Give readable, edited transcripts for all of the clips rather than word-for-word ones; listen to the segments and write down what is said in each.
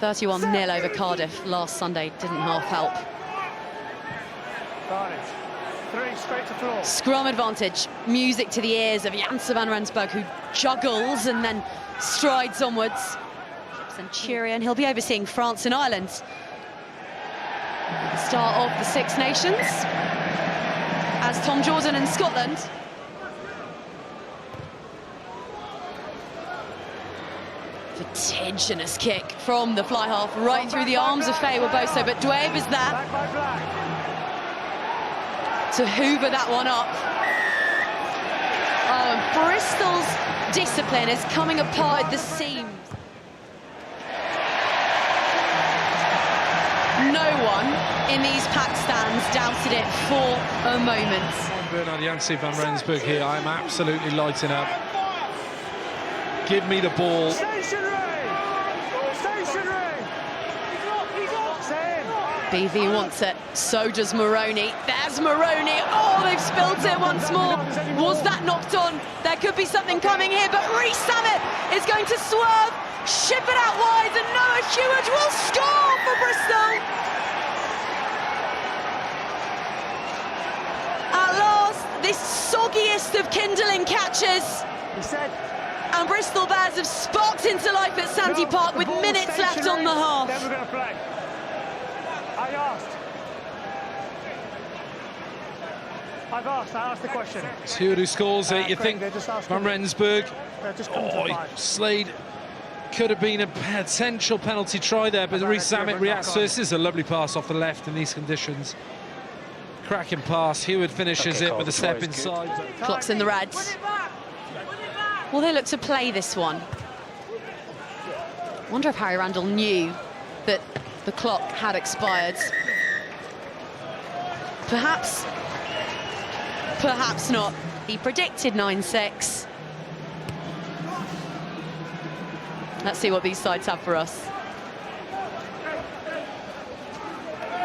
31-0 over Cardiff last Sunday didn't half help. Three straight to floor. Scrum advantage, music to the ears of Janse van Rensburg, who juggles and then strides onwards. Centurion, he'll be overseeing France and Ireland. Start of the Six Nations, as Tom Jordan in Scotland. Vertiginous kick from the fly half right through the arms of Faye Waboso, but Dwayne is there to hoover that one up. Oh, and Bristol's discipline is coming apart at the seams. No one in these packed stands doubted it for a moment. Bernard Janse van Rensburg here. I'm absolutely lighting up. Give me the ball. BV wants it, so does Moroney. There's Moroney. Oh, they've spilt it once more. Was that knocked on? There could be something coming here, but Rhys Sammet is going to swerve, ship it out wide, and Noah Hewitt will score for Bristol. At last, this soggiest of kindling catches. And Bristol Bears have sparked into life at Sandy Park with minutes left on the half. Then we're going to play. I asked the question. It's Hewitt who scores it. You think Van Rensburg. Slade could have been a potential penalty try there, but Rhys Sammet reacts. So this is a lovely pass off the left in these conditions. Cracking pass. Hewitt finishes it with a step inside. Clock's in the reds. Well, they look to play this one. Wonder if Harry Randall knew that the clock had expired. Perhaps not. He predicted 9-6. Let's see what these sides have for us.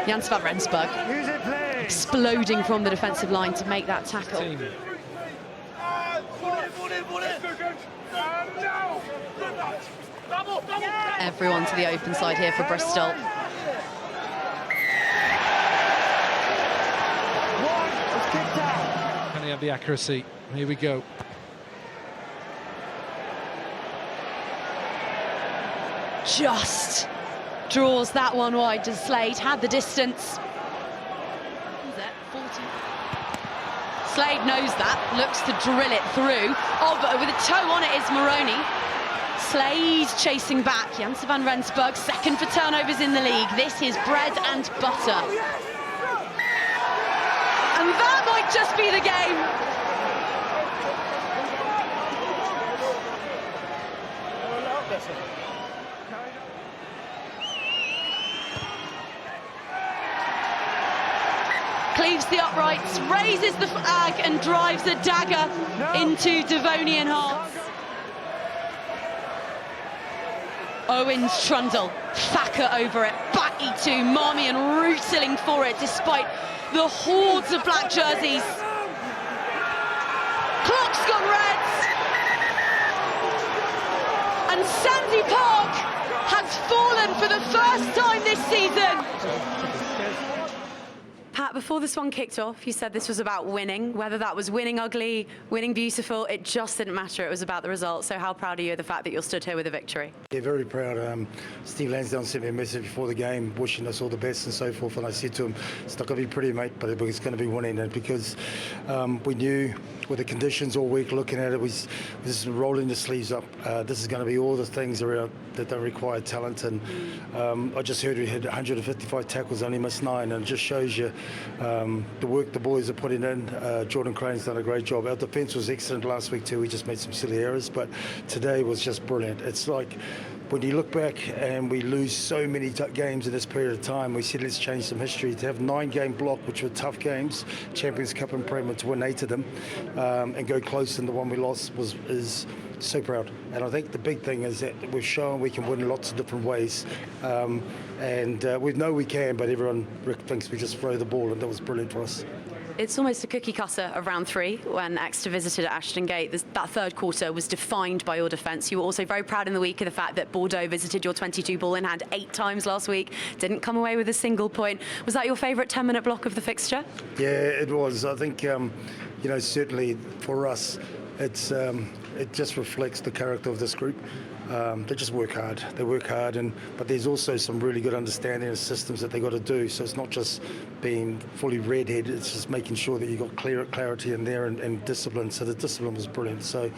Janse van Rensburg exploding from the defensive line to make that tackle. Everyone to the open side here for Bristol. Can he have the accuracy? Here we go. Just draws that one wide to Slade, had the distance. Slade knows that, looks to drill it through. Oh, but with a toe on it is Moroney. Slade chasing back. Janse van Rensburg, second for turnovers in the league. This is bread and butter. And that might just be the game. Cleaves the uprights, raises the flag and drives a dagger into Devonian hearts. Owens Trundle, Thacker over it, Batty to Marmion rootling for it despite the hordes of black jerseys. Clock's gone reds. And Sandy Park has fallen for the first time this season. Pat, before this one kicked off, you said this was about winning. Whether that was winning ugly, winning beautiful, it just didn't matter. It was about the result. So how proud are you of the fact that you're stood here with a victory? Yeah, very proud. Steve Lansdowne sent me a message before the game, wishing us all the best and so forth. And I said to him, it's not going to be pretty, mate, but it's going to be winning. And because we knew with the conditions all week, looking at it, was just rolling the sleeves up. This is going to be all the things around that require talent. And I just heard we had 155 tackles, only missed 9, and it just shows you the work the boys are putting in. Jordan Crane's done a great job. Our defence was excellent last week too. We just made some silly errors, but today was just brilliant. It's like when you look back and we lose so many games in this period of time, we said let's change some history. To have 9-game block, which were tough games, Champions Cup and PREM, to win 8 of them and go close in the one we lost is so proud. And I think the big thing is that we've shown we can win in lots of different ways. And we know we can, but everyone thinks we just throw the ball, and that was brilliant for us. It's almost a cookie cutter of round 3 when Exeter visited at Ashton Gate. That third quarter was defined by your defence. You were also very proud in the week of the fact that Bordeaux visited your 22 ball in hand 8 times last week, didn't come away with a single point. Was that your favourite 10-minute block of the fixture? Yeah, it was. I think, certainly for us, it just reflects the character of this group. They just work hard. They work hard, but there's also some really good understanding of systems that they got to do. So it's not just being fully redheaded. It's just making sure that you got clarity in there and discipline. So the discipline was brilliant. So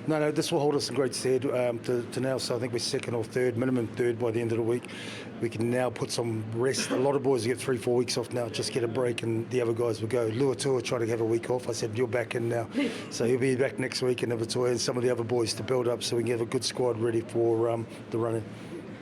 no, this will hold us in great stead to now. So I think we're second or third, minimum third by the end of the week. We can now put some rest. A lot of boys get 3-4 weeks off now, just get a break, and the other guys will go. Luatua tried to have a week off. I said, you're back in now. So he'll be back next week in Evertoy, and some of the other boys to build up so we can have a good squad ready for the running.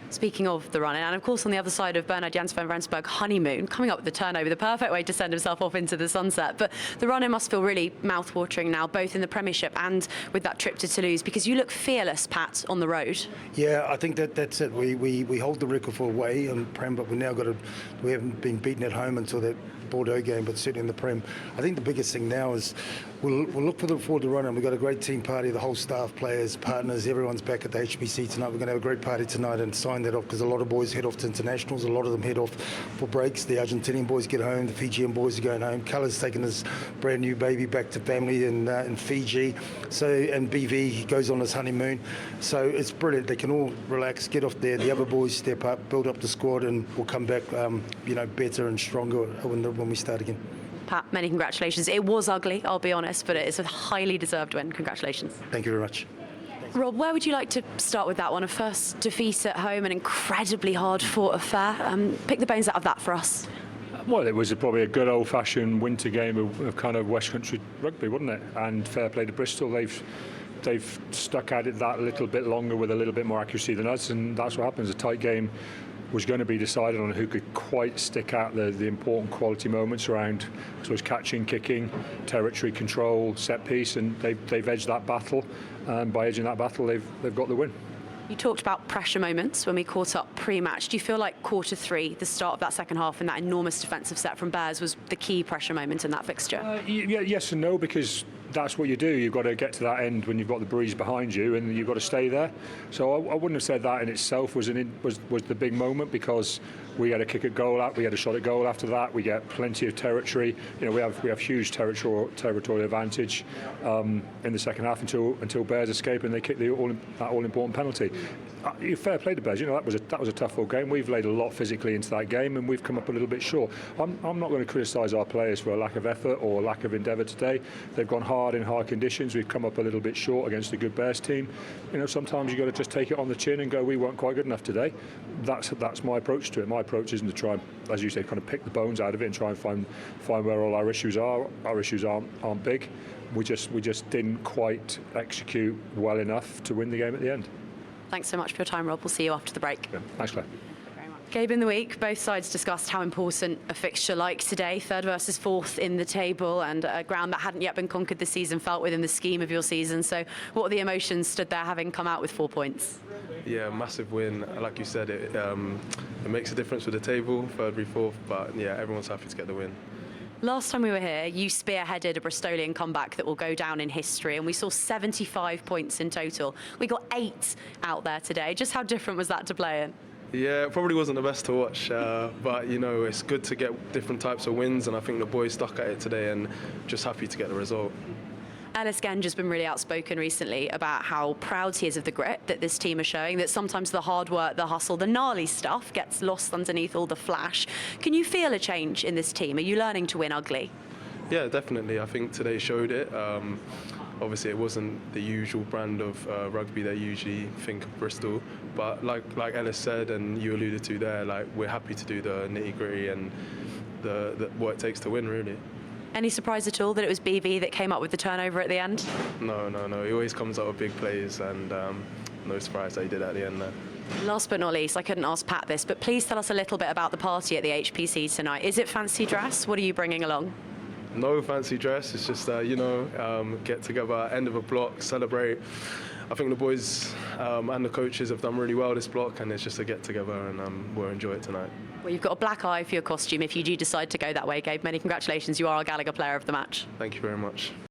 Speaking of the running, and of course on the other side of Bernard Jans van Rensburg, honeymoon, coming up with the turnover, the perfect way to send himself off into the sunset. But the running must feel really mouth-watering now, both in the Premiership and with that trip to Toulouse, because you look fearless, Pat, on the road. Yeah, I think that's it. We hold the record for away in Prem, but we haven't been beaten at home until that Bordeaux game, but certainly in the Prem. I think the biggest thing now is we'll look forward to running. We've got a great team party, the whole staff, players, partners, everyone's back at the HBC tonight. We're going to have a great party tonight and sign that off, because a lot of boys head off to internationals, a lot of them head off for breaks. The Argentinian boys get home, the Fijian boys are going home. Colour's taking his brand new baby back to family in Fiji. So, and BV, he goes on his honeymoon. So it's brilliant. They can all relax, get off there. The other boys step up, build up the squad, and we'll come back, better and stronger when we start again. Pat, many congratulations. It was ugly, I'll be honest, but it's a highly deserved win. Congratulations. Thank you very much. Rob, where would you like to start with that one? A first defeat at home, an incredibly hard-fought affair. Pick the bones out of that for us. Well, it was probably a good old-fashioned winter game of kind of West Country rugby, wasn't it? And fair play to Bristol. They've stuck at it that little bit longer with a little bit more accuracy than us, and that's what happens. A tight game was going to be decided on who could quite stick out the important quality moments around, I suppose, catching, kicking, territory control, set piece, and they've edged that battle, and by edging that battle, they've got the win. You talked about pressure moments when we caught up pre-match. Do you feel like quarter 3, the start of that second half, and that enormous defensive set from Bears was the key pressure moment in that fixture? Yes and no, because that's what you do. You've got to get to that end when you've got the breeze behind you, and you've got to stay there. So I wouldn't have said that in itself was the big moment, because we had a kick at goal, we had a shot at goal after that. We get plenty of territory. We have huge territorial advantage in the second half until Bears escape and they kick that all important penalty. Fair play to Bears. That was a tough old game. We've laid a lot physically into that game, and we've come up a little bit short. I'm not going to criticise our players for a lack of effort or lack of endeavour today. They've gone hard in hard conditions. We've come up a little bit short against a good Bears team. Sometimes you've got to just take it on the chin and go, we weren't quite good enough today. That's my approach to it. My approach isn't to try and, as you say, kind of pick the bones out of it and try and find where all our issues are. Our issues aren't big. We just didn't quite execute well enough to win the game at the end. Thanks so much for your time, Rob. We'll see you after the break. Yeah, thanks, Claire. Gabe, in the week, both sides discussed how important a fixture like today, 3rd versus 4th in the table, and a ground that hadn't yet been conquered this season felt within the scheme of your season. So what were the emotions stood there having come out with 4 points? Yeah, massive win. Like you said, it makes a difference with the table, 3rd v 4th, but yeah, everyone's happy to get the win. Last time we were here, you spearheaded a Bristolian comeback that will go down in history, and we saw 75 points in total. We got 8 out there today. Just how different was that to play in? Yeah, it probably wasn't the best to watch, but it's good to get different types of wins, and I think the boys stuck at it today, and just happy to get the result. Ellis Genge has been really outspoken recently about how proud he is of the grit that this team is showing, that sometimes the hard work, the hustle, the gnarly stuff gets lost underneath all the flash. Can you feel a change in this team? Are you learning to win ugly? Yeah, definitely. I think today showed it. Obviously, it wasn't the usual brand of rugby they usually think of Bristol, but like Ellis said and you alluded to there, we're happy to do the nitty-gritty and the what it takes to win, really. Any surprise at all that it was BV that came up with the turnover at the end? No. He always comes up with big plays, and no surprise that he did at the end there. Last but not least, I couldn't ask Pat this, but please tell us a little bit about the party at the HPC tonight. Is it fancy dress? What are you bringing along? No fancy dress. It's just get together, end of a block, celebrate. I think the boys and the coaches have done really well this block, and it's just a get together, and we'll enjoy it tonight. Well, you've got a black eye for your costume if you do decide to go that way, Gabe. Many congratulations. You are our Gallagher Player of the Match. Thank you very much.